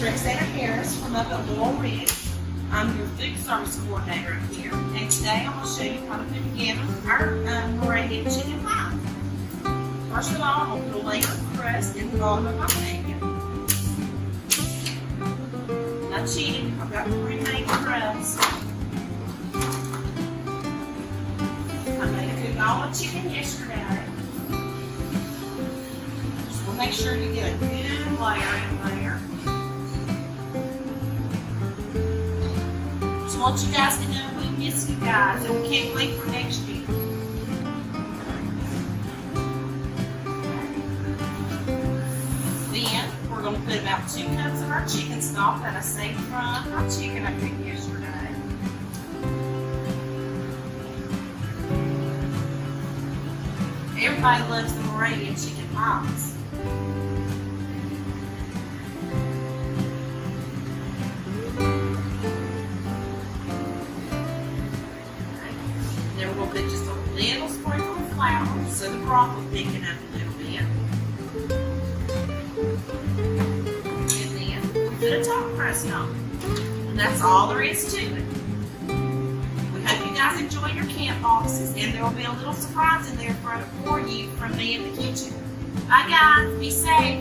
Roxana Harris from up at Laurel Ridge. I'm your food service coordinator up here, and today I'm going to show you how to put together our meringue chicken pie. First of all, I'm going to put a layer of crust in the bottom of my pan. Not cheating, I've got pre-made crust. I made a cook all my chicken yesterday. Just want to make sure you get a good layer in there. Just want you guys to know we miss you guys and we can't wait for next year. Then we're going to put about 2 cups of our chicken stock that I saved from my chicken I cooked yesterday. Everybody loves the meringue chicken pies. Then we're going to put just a little sprinkle of flour so the broth will thicken up a little bit. And then we put a top crust on. And that's all there is to it. We hope you guys enjoy your camp boxes, and there will be a little surprise in there for you from me in the kitchen. Bye guys, be safe.